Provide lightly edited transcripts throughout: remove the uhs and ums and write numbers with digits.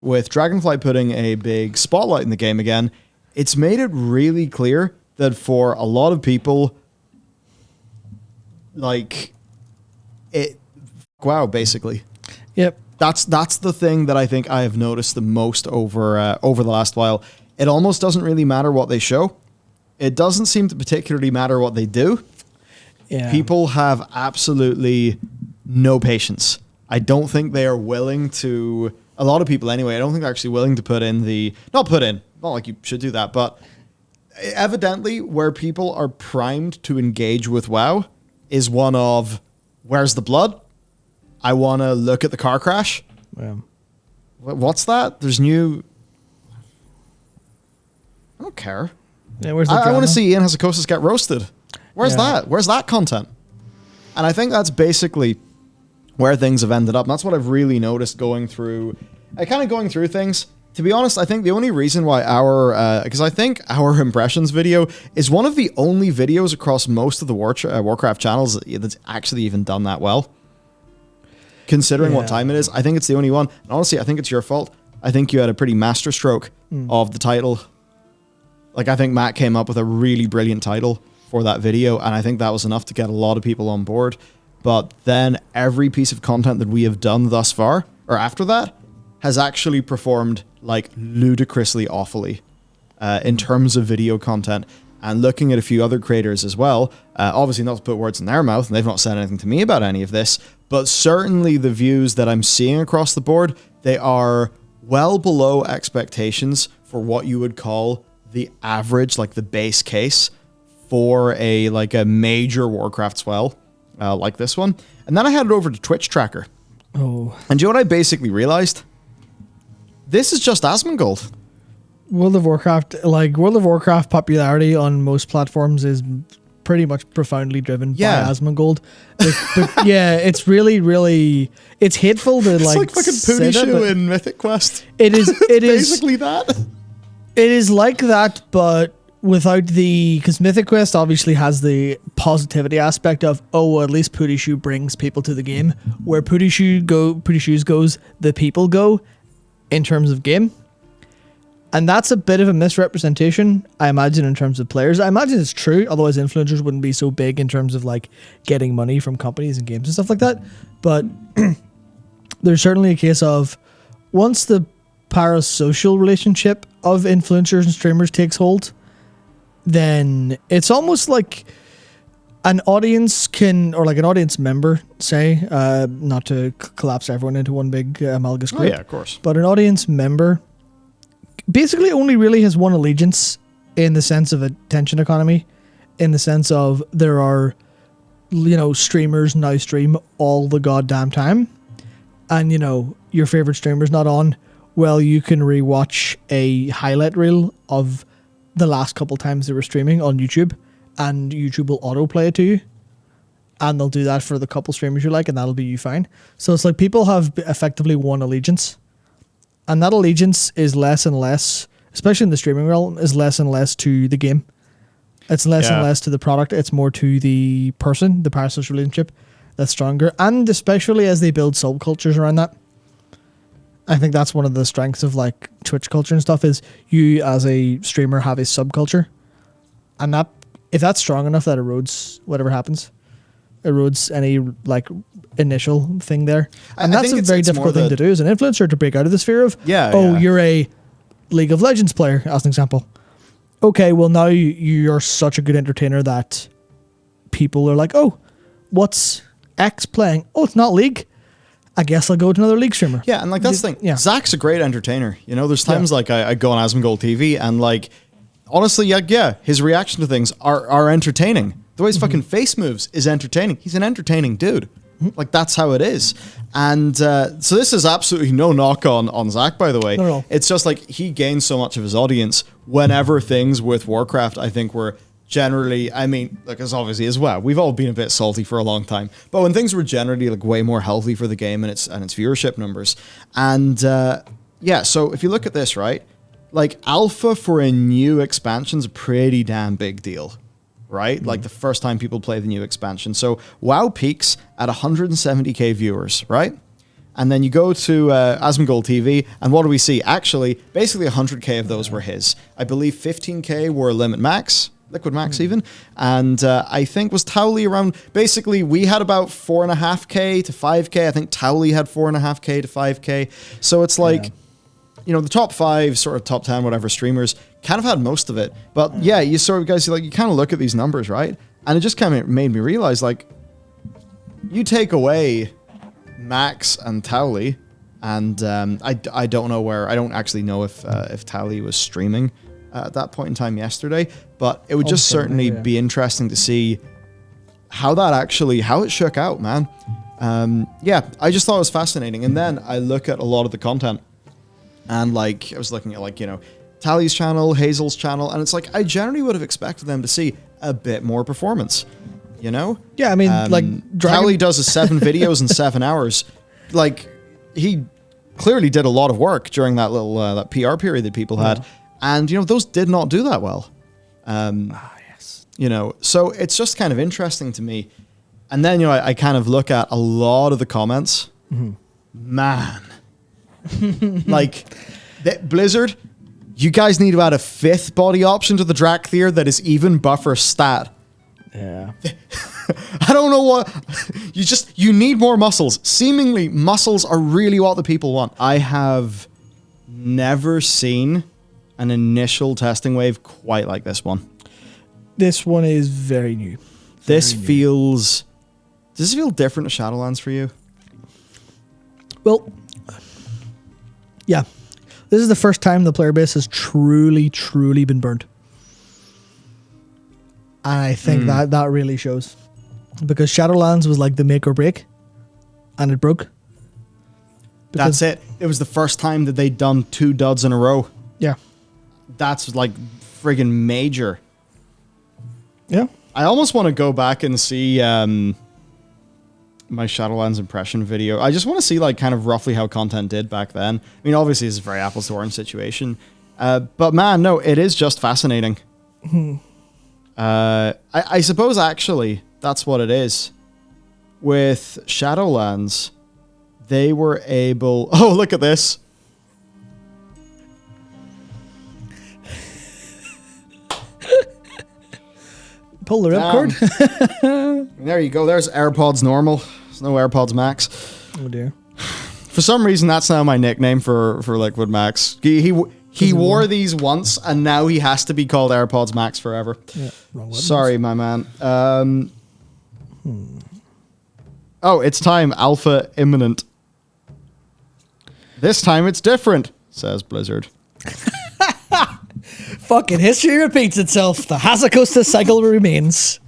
with Dragonfly putting a big spotlight in the game again, it's made it really clear that for a lot of people, like, WoW, basically. Yep. That's the thing that I think I have noticed the most over the last while. It almost doesn't really matter what they show. It doesn't seem to particularly matter what they do. Yeah. People have absolutely no patience. I don't think they are willing to, a lot of people anyway, I don't think they're actually willing to not like you should do that, but evidently where people are primed to engage with WoW is one of, where's the blood? I want to look at the car crash. Yeah. What's that? There's new... I don't care. Yeah, where's the I want drama? to see Ian Hazakosis get roasted. Where's that? Where's that content? And I think that's basically where things have ended up. And that's what I've really noticed going through things. To be honest, I think the only reason why because I think our impressions video is one of the only videos across most of the Warcraft channels that's actually even done that well. Considering what time it is, I think it's the only one. And honestly, I think it's your fault. I think you had a pretty masterstroke of the title. Like, I think Matt came up with a really brilliant title for that video, and I think that was enough to get a lot of people on board. But then every piece of content that we have done thus far, or after that, has actually performed, like, ludicrously awfully in terms of video content. And looking at a few other creators as well, obviously not to put words in their mouth, and they've not said anything to me about any of this, but certainly the views that I'm seeing across the board, they are well below expectations for what you would call the average, like the base case for a major Warcraft swell like this one. And then I headed over to Twitch Tracker. Oh. And do you know what I basically realized? This is just Asmongold. World of Warcraft popularity on most platforms is pretty much profoundly driven by Asmongold. Yeah, it's really, really, it's hateful to It's like fucking Pooty in Mythic Quest. It is. It is basically that. It is like that, but without because Mythic Quest obviously has the positivity aspect of, at least Pooty Shoe brings people to the game. Where Pooty Shoes goes, the people go, in terms of game. And that's a bit of a misrepresentation, I imagine, in terms of players. I imagine it's true, otherwise influencers wouldn't be so big in terms of like getting money from companies and games and stuff like that. But there's certainly a case of once the parasocial relationship of influencers and streamers takes hold, then it's almost like an audience or like an audience member, say, not to collapse everyone into one big amalgamous group. Oh yeah, of course. But an audience member basically only really has one allegiance in the sense of attention economy, in the sense of there are, streamers now stream all the goddamn time. And, your favorite streamer's not on. Well, you can rewatch a highlight reel of the last couple times they were streaming on YouTube, and YouTube will autoplay it to you. And they'll do that for the couple streamers you like, and that'll be you fine. So it's like people have effectively one allegiance. And that allegiance is less and less, especially in the streaming realm, is less and less to the game. It's less and less to the product. It's more to the person, the parasocial relationship that's stronger. And especially as they build subcultures around that. I think that's one of the strengths of like Twitch culture and stuff is you as a streamer have a subculture. And that if that's strong enough that erodes whatever happens, erodes any like initial thing there. And that's a very difficult thing to do as an influencer, to break out of the sphere of, you're a League of Legends player, as an example. Okay, well now you're such a good entertainer that people are like, what's X playing? Oh, it's not League. I guess I'll go to another League streamer. Yeah, and like that's the thing. Yeah. Zach's a great entertainer. There's times like I go on Asmongold TV and like, honestly, his reaction to things are entertaining. The way his fucking face moves is entertaining. He's an entertaining dude. Like, that's how it is. And so this is absolutely no knock on Zach, by the way. No. It's just like he gains so much of his audience whenever things with Warcraft, I think, were generally, as obviously as well, we've all been a bit salty for a long time, but when things were generally like way more healthy for the game and its viewership numbers. And so if you look at this, right, like alpha for a new expansion's a pretty damn big deal. Right? Like the first time people play the new expansion. So WoW peaks at 170k viewers, right? And then you go to Asmongold TV, and what do we see? Actually, basically 100k of those were his. I believe 15k were Limit Max, Liquid Max even, and I think was Towley around. Basically, we had about 4.5k to 5k. I think Towley had 4.5k to 5k. So it's like, you know, the top 5, sort of top 10, whatever streamers kind of had most of it. But yeah, you sort of guys, like, you kind of look at these numbers, right? And it just kind of made me realize, like, you take away Max and Towley, and I don't know where. I don't actually know if Towley was streaming at that point in time yesterday, but it would just certainly be interesting to see how it shook out, man. Yeah, I just thought it was fascinating. And then I look at a lot of the content, and like I was looking at, like, you know, Tally's channel, Hazel's channel, and it's like I generally would have expected them to see a bit more performance. You know? Yeah, I mean, like Tally does his 7 videos in 7 hours. Like, he clearly did a lot of work during that little that PR period that people had, and you know, those did not do that well. Yes. You know, so it's just kind of interesting to me. And then, you know, I kind of look at a lot of the comments. Man, like Blizzard, you guys need to add a 5th body option to the Drakthir that is even buffer stat. Yeah. I don't know what you need more muscles. Seemingly muscles are really what the people want. I have never seen an initial testing wave quite like this one. This one is very new. Does this feel different to Shadowlands for you? Well, yeah. This is the first time the player base has truly been burned. And I think that really shows. Because Shadowlands was like the make or break. And it broke. That's it. It was the first time that they'd done 2 duds in a row. Yeah. That's like friggin' major. Yeah. I almost want to go back and see my Shadowlands impression video. I just want to see, like, kind of roughly how content did back then. I mean, obviously it's a very apples to orange situation. But man, no, it is just fascinating. I suppose actually that's what it is. With Shadowlands, they were able... Oh, look at this. Pull the ripcord. There you go. There's AirPods normal. There's no AirPods Max. Oh dear. For some reason, that's now my nickname for Liquid Max. He wore these once, and now he has to be called AirPods Max forever. Yeah, wrong Sorry, my man. Oh, it's time. Alpha imminent. This time it's different, says Blizzard. Fucking history repeats itself. The Hazakosta cycle remains.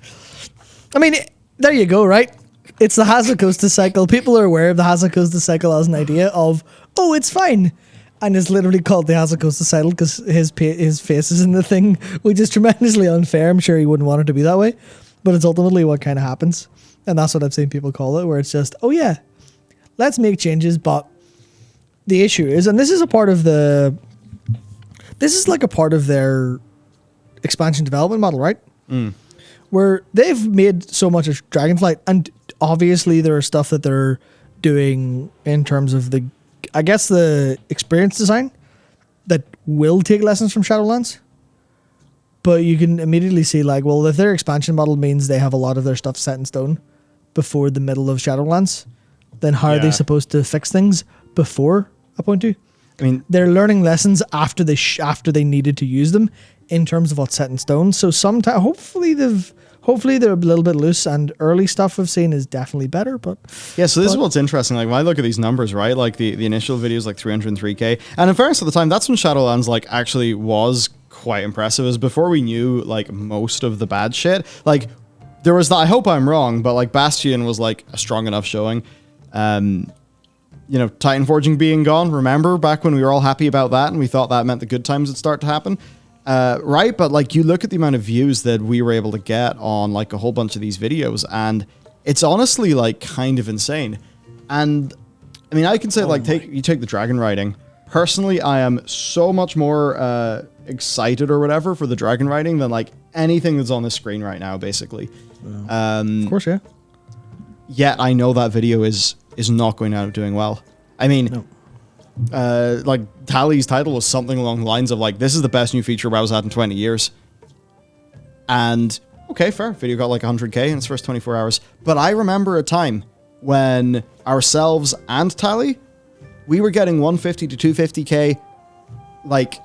I mean, there you go, right? It's the Hazakosta cycle. People are aware of the Hazakosta cycle as an idea of, oh, it's fine. And it's literally called the Hazakosta cycle because his face is in the thing, which is tremendously unfair. I'm sure he wouldn't want it to be that way. But it's ultimately what kind of happens. And that's what I've seen people call it, where it's just, oh yeah, let's make changes. But the issue is, and this is like a part of their expansion development model, right? Where they've made so much of Dragonflight, and obviously there are stuff that they're doing in terms of the experience design that will take lessons from Shadowlands. But you can immediately see, like, well, if their expansion model means they have a lot of their stuff set in stone before the middle of Shadowlands, then how are they supposed to fix things before a point 2? I mean, they're learning lessons after they needed to use them in terms of what's set in stone. So sometimes, hopefully they're a little bit loose, and early stuff we've seen is definitely better. But yeah, so this is what's interesting. Like when I look at these numbers, right? Like the initial videos, like 303k, and in fairness at the time, that's when Shadowlands like actually was quite impressive. It was before we knew like most of the bad shit. Like there was that. I hope I'm wrong, but like Bastion was like a strong enough showing. You know, Titan Forging being gone. Remember back when we were all happy about that, and we thought that meant the good times would start to happen. Right, but like you look at the amount of views that we were able to get on like a whole bunch of these videos, and it's honestly like kind of insane. And I mean, I can say you take the dragon riding. Personally, I am so much more excited or whatever for the dragon riding than like anything that's on the screen right now, basically. Of course, yeah. Yet I know that video is not going out doing well. I mean, like Tally's title was something along the lines of like, "This is the best new feature WoW's had in 20 years." And okay, fair. Video got like 100K in its first 24 hours. But I remember a time when ourselves and Tally, we were getting 150 to 250K, like,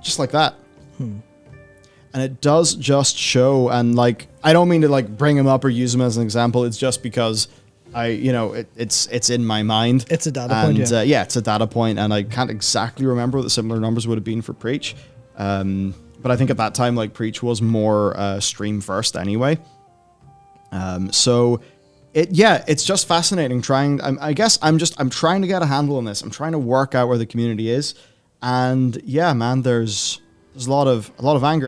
just like that. And it does just show, and like, I don't mean to like bring him up or use him as an example. It's just because it's in my mind. It's a data point, yeah. Yeah, it's a data point, and I can't exactly remember what the similar numbers would have been for Preach. But I think at that time, like, Preach was more stream first anyway. So it's just fascinating trying. I guess I'm trying to get a handle on this. I'm trying to work out where the community is, and yeah, man, there's a lot of anger.